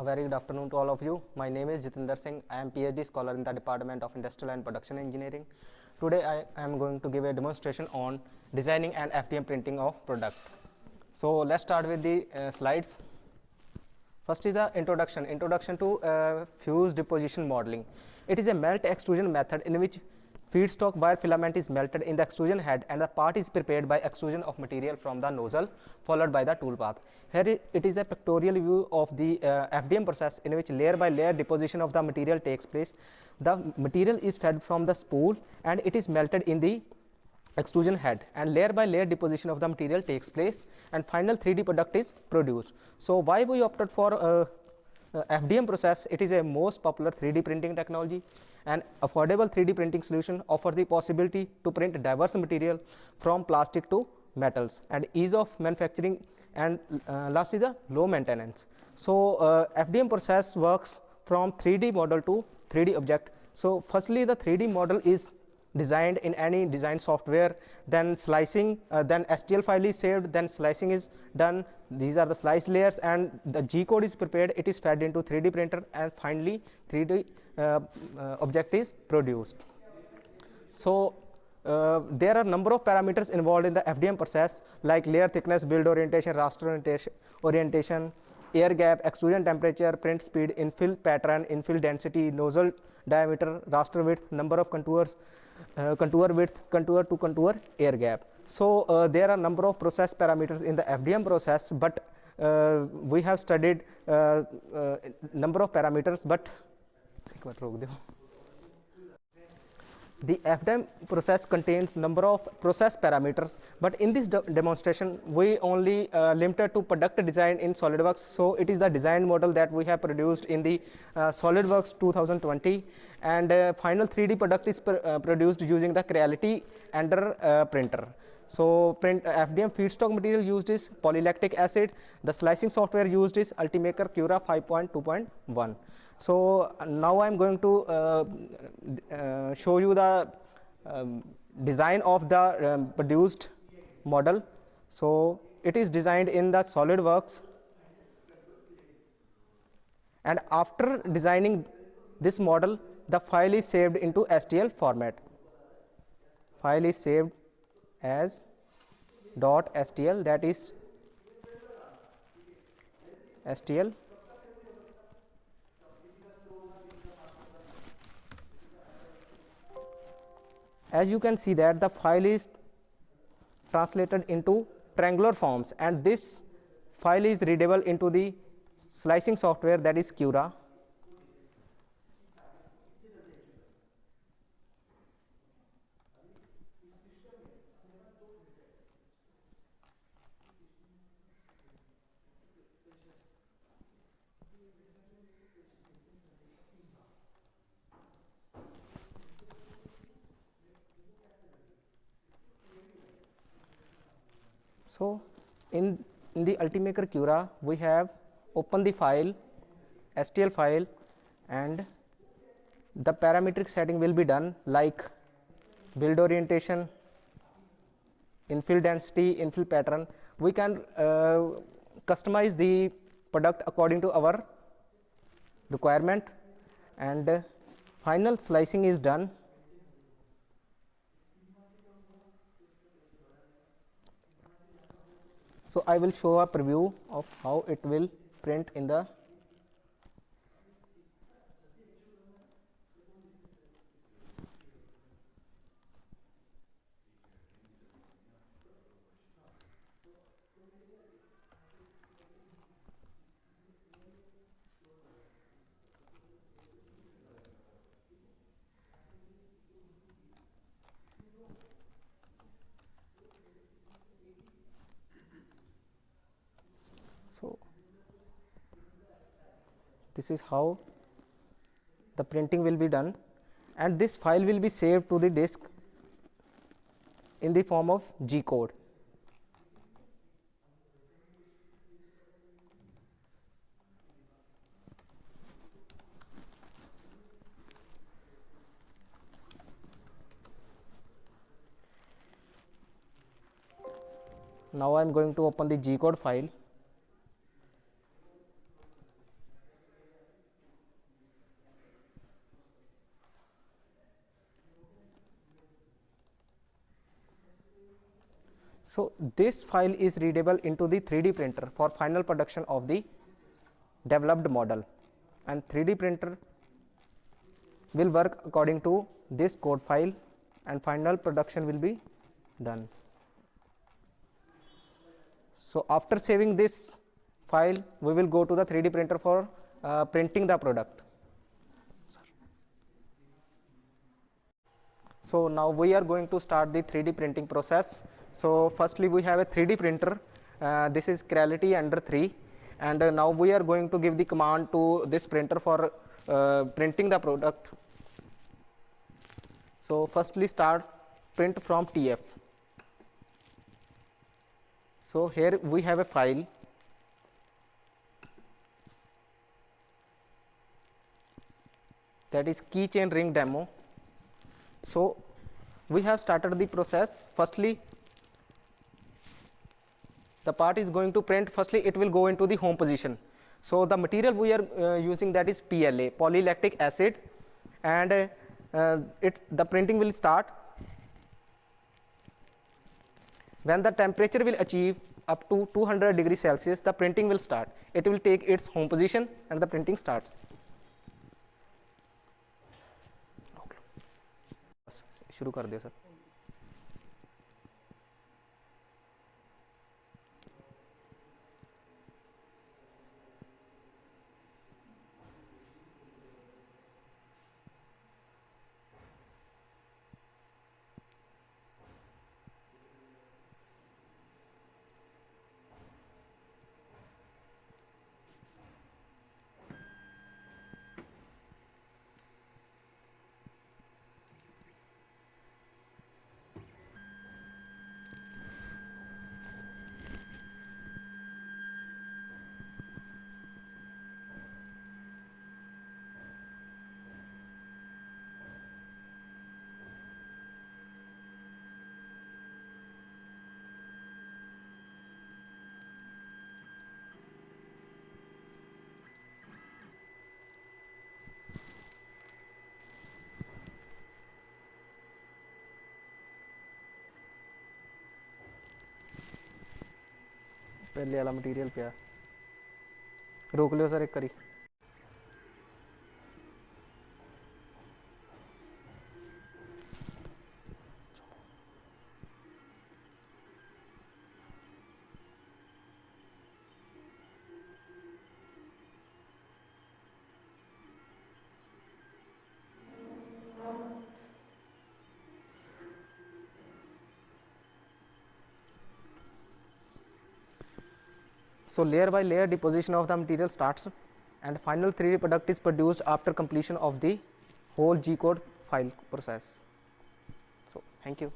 A very good afternoon to all of you. My name is Jitinder Singh. I am PhD scholar in the Department of Industrial and Production Engineering. Today I am going to give a demonstration on designing and FDM printing of product. So let's start with the slides. First is the introduction to fuse deposition modeling. It is a melt extrusion method in which feedstock wire filament is melted in the extrusion head and the part is prepared by extrusion of material from the nozzle followed by the tool path. Here it is a pictorial view of the FDM process in which layer by layer deposition of the material takes place. The material is fed from the spool and it is melted in the extrusion head, and layer by layer deposition of the material takes place and final 3D product is produced. So why we opted for FDM process? It is a most popular 3D printing technology. An affordable 3D printing solution offers the possibility to print diverse material from plastic to metals and ease of manufacturing, and last is the low maintenance. So FDM process works from 3D model to 3D object. So firstly the 3D model is designed in any design software, then slicing, then STL file is saved, then slicing is done. These are the slice layers and the G code is prepared, it is fed into 3D printer, and finally 3D object is produced. So there are number of parameters involved in the FDM process like layer thickness, build orientation, raster orientation, air gap, extrusion temperature, print speed, infill pattern, infill density, nozzle diameter, raster width, number of contours, contour width, contour to contour, air gap. So there are number of process parameters in the FDM process, but we have studied number of parameters, but the FDM process contains number of process parameters, but in this demonstration we only limited to product design in SolidWorks. So it is the design model that we have produced in the SolidWorks 2020, and final 3D product is produced using the Creality Ender printer. So FDM feedstock material used is polylactic acid. The slicing software used is Ultimaker Cura 5.2.1. So now I am going to show you the design of the produced model. So it is designed in the SolidWorks, and after designing this model the file is saved into STL format. File is saved as .stl, that is STL. As you can see that the file is translated into triangular forms, and this file is readable into the slicing software, that is Cura. So in the Ultimaker Cura we have opened the file, STL file, and the parametric setting will be done like build orientation, infill density, infill pattern. We can customize the product according to our requirement, and final slicing is done. So I will show a preview of how it will print in the so this is how the printing will be done, and this file will be saved to the disk in the form of G code. Now I am going to open the G code file. So this file is readable into the 3D printer for final production of the developed model, and 3D printer will work according to this code file and final production will be done. So after saving this file, we will go to the 3D printer for printing the product. So now we are going to start the 3D printing process. So firstly we have a 3D printer, this is Creality Ender 3, and now we are going to give the command to this printer for printing the product. So firstly start print from TF. So here we have a file, that is keychain ring demo. So we have started the process. Firstly the part is going to print, firstly it will go into the home position. So the material we are using, that is PLA, polylactic acid, and the printing will start when the temperature will achieve up to 200 degrees Celsius. The printing will start, it will take its home position and the printing starts. शुरू कर दे sir. पहले वाला material पिया रोक लियो sir एक करी. So layer by layer deposition of the material starts, and final 3D product is produced after completion of the whole G code file process. So thank you.